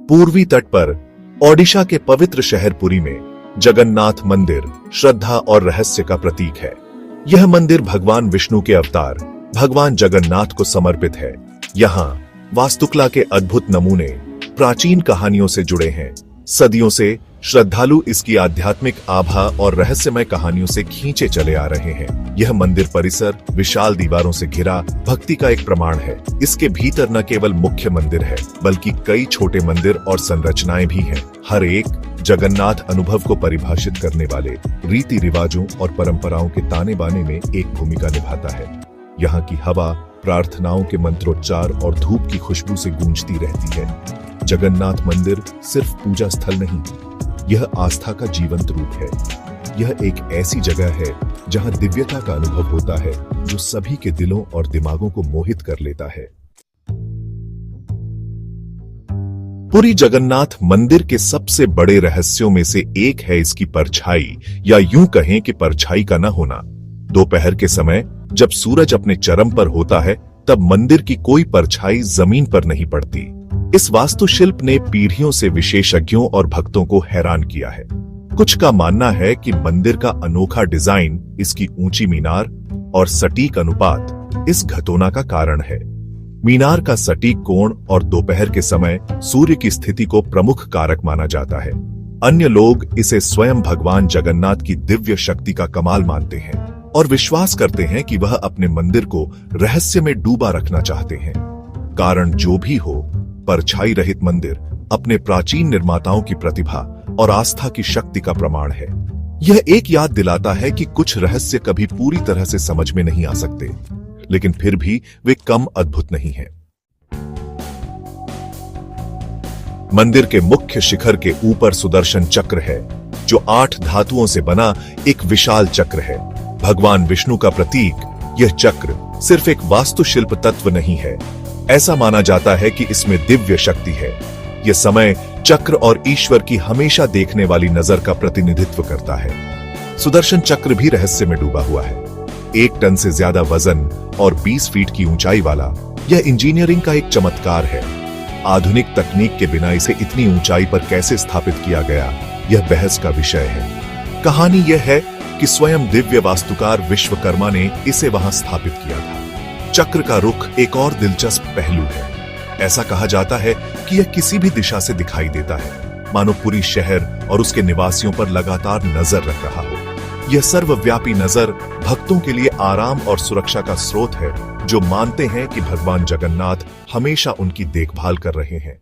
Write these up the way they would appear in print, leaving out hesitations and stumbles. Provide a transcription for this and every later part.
पूर्वी तट पर ओडिशा के पवित्र शहर पुरी में जगन्नाथ मंदिर श्रद्धा और रहस्य का प्रतीक है। यह मंदिर भगवान विष्णु के अवतार भगवान जगन्नाथ को समर्पित है। यहाँ वास्तुकला के अद्भुत नमूने प्राचीन कहानियों से जुड़े हैं। सदियों से श्रद्धालु इसकी आध्यात्मिक आभा और रहस्यमय कहानियों से खींचे चले आ रहे हैं। यह मंदिर परिसर विशाल दीवारों से घिरा भक्ति का एक प्रमाण है। इसके भीतर न केवल मुख्य मंदिर है, बल्कि कई छोटे मंदिर और संरचनाएं भी हैं। हर एक जगन्नाथ अनुभव को परिभाषित करने वाले रीति रिवाजों और परंपराओं के ताने बाने में एक भूमिका निभाता है। यहाँ की हवा प्रार्थनाओं के मंत्रोच्चार और धूप की खुशबू से गूंजती रहती है। जगन्नाथ मंदिर सिर्फ पूजा स्थल नहीं, यह आस्था का जीवंत रूप है। यह एक ऐसी जगह है जहां दिव्यता का अनुभव होता है, जो सभी के दिलों और दिमागों को मोहित कर लेता है। पुरी जगन्नाथ मंदिर के सबसे बड़े रहस्यों में से एक है इसकी परछाई, या यूं कहें कि परछाई का न होना। दोपहर के समय जब सूरज अपने चरम पर होता है, तब मंदिर की कोई परछाई जमीन पर नहीं पड़ती। इस वास्तुशिल्प ने पीढ़ियों से विशेषज्ञों और भक्तों को हैरान किया है। कुछ का मानना है कि मंदिर का अनोखा डिजाइन, इसकी ऊंची मीनार और सटीक अनुपात इस घटना का कारण है। मीनार का सटीक कोण और दोपहर के समय सूर्य की स्थिति को प्रमुख कारक माना जाता है। अन्य लोग इसे स्वयं भगवान जगन्नाथ की दिव्य शक्ति का कमाल मानते हैं और विश्वास करते हैं कि वह अपने मंदिर को रहस्य में डूबा रखना चाहते हैं। कारण जो भी हो, परछाई रहित मंदिर अपने प्राचीन निर्माताओं की प्रतिभा और आस्था की शक्ति का प्रमाण है। यह एक याद दिलाता है कि कुछ रहस्य कभी पूरी तरह से समझ में नहीं आ सकते, लेकिन फिर भी वे कम अद्भुत नहीं हैं। मंदिर के मुख्य शिखर के ऊपर सुदर्शन चक्र है, जो 8 धातुओं से बना एक विशाल चक्र है। भगवान विष्णु का प्रतीक यह चक्र सिर्फ एक वास्तुशिल्प तत्व नहीं है। ऐसा माना जाता है कि इसमें दिव्य शक्ति है। यह समय, चक्र और ईश्वर की हमेशा देखने वाली नजर का प्रतिनिधित्व करता है। सुदर्शन चक्र भी रहस्य में डूबा हुआ है। 1 टन से ज्यादा वजन और 20 फीट की ऊंचाई वाला यह इंजीनियरिंग का एक चमत्कार है। आधुनिक तकनीक के बिना इसे इतनी ऊंचाई पर कैसे स्थापित किया गया, यह बहस का विषय है। कहानी यह है कि स्वयं दिव्य वास्तुकार विश्वकर्मा ने इसे वहां स्थापित किया था। चक्र का रुख एक और दिलचस्प पहलू है। ऐसा कहा जाता है कि यह किसी भी दिशा से दिखाई देता है, मानो पूरी शहर और उसके निवासियों पर लगातार नजर रख रहा हो। यह सर्वव्यापी नजर भक्तों के लिए आराम और सुरक्षा का स्रोत है, जो मानते हैं कि भगवान जगन्नाथ हमेशा उनकी देखभाल कर रहे हैं।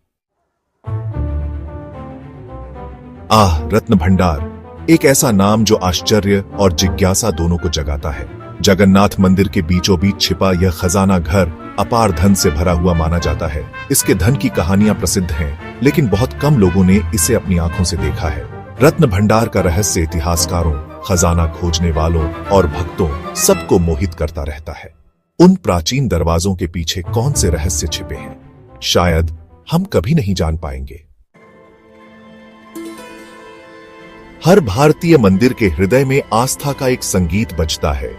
रत्न भंडार एक ऐसा नाम जो आश्चर्य और जिज्ञासा दोनों को जगाता है। जगन्नाथ मंदिर के बीचों बीच छिपा यह खजाना घर अपार धन से भरा हुआ माना जाता है। इसके धन की कहानियां प्रसिद्ध हैं, लेकिन बहुत कम लोगों ने इसे अपनी आंखों से देखा है। रत्न भंडार का रहस्य इतिहासकारों, खजाना खोजने वालों और भक्तों सबको मोहित करता रहता है। उन प्राचीन दरवाजों के पीछे कौन से रहस्य छिपे हैं, शायद हम कभी नहीं जान पाएंगे। हर भारतीय मंदिर के हृदय में आस्था का एक संगीत बजता है।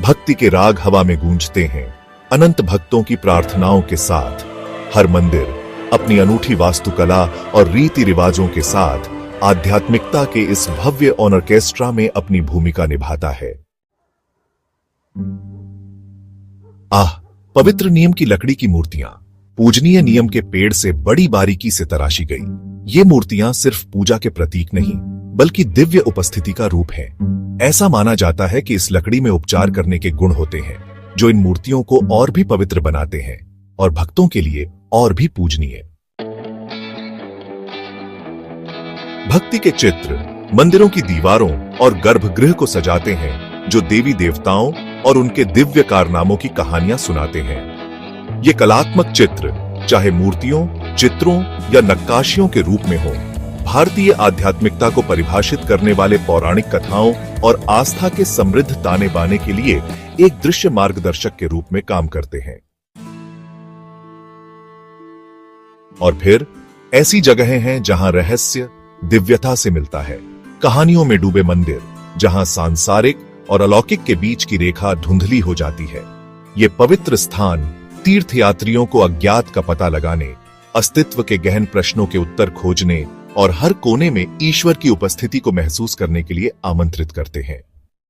भक्ति के राग हवा में गूंजते हैं, अनंत भक्तों की प्रार्थनाओं के साथ। हर मंदिर अपनी अनूठी वास्तुकला और रीति रिवाजों के साथ आध्यात्मिकता के इस भव्य ऑर्केस्ट्रा में अपनी भूमिका निभाता है। पवित्र नीम की लकड़ी की मूर्तियां पूजनीय नीम के पेड़ से बड़ी बारीकी से तराशी गई। ये मूर्तियां सिर्फ पूजा के प्रतीक नहीं, बल्कि दिव्य उपस्थिति का रूप है। ऐसा माना जाता है कि इस लकड़ी में उपचार करने के गुण होते हैं, जो इन मूर्तियों को और भी पवित्र बनाते हैं और भक्तों के लिए और भी पूजनीय। भक्ति के चित्र मंदिरों की दीवारों और गर्भगृह को सजाते हैं, जो देवी देवताओं और उनके दिव्य कारनामों की कहानियां सुनाते हैं। ये कलात्मक चित्र, चाहे मूर्तियों, चित्रों या नक्काशियों के रूप में हो, भारतीय आध्यात्मिकता को परिभाषित करने वाले पौराणिक कथाओं और आस्था के समृद्ध ताने बाने के लिए एक दृश्य मार्गदर्शक के रूप में काम करते हैं। और फिर ऐसी जगहें हैं जहां रहस्य दिव्यता से मिलता है। कहानियों में डूबे मंदिर, जहां सांसारिक और अलौकिक के बीच की रेखा धुंधली हो जाती है। ये पवित्र स्थान तीर्थयात्रियों को अज्ञात का पता लगाने अस्तित्व के गहन प्रश्नों के उत्तर खोजने और हर कोने में ईश्वर की उपस्थिति को महसूस करने के लिए आमंत्रित करते हैं।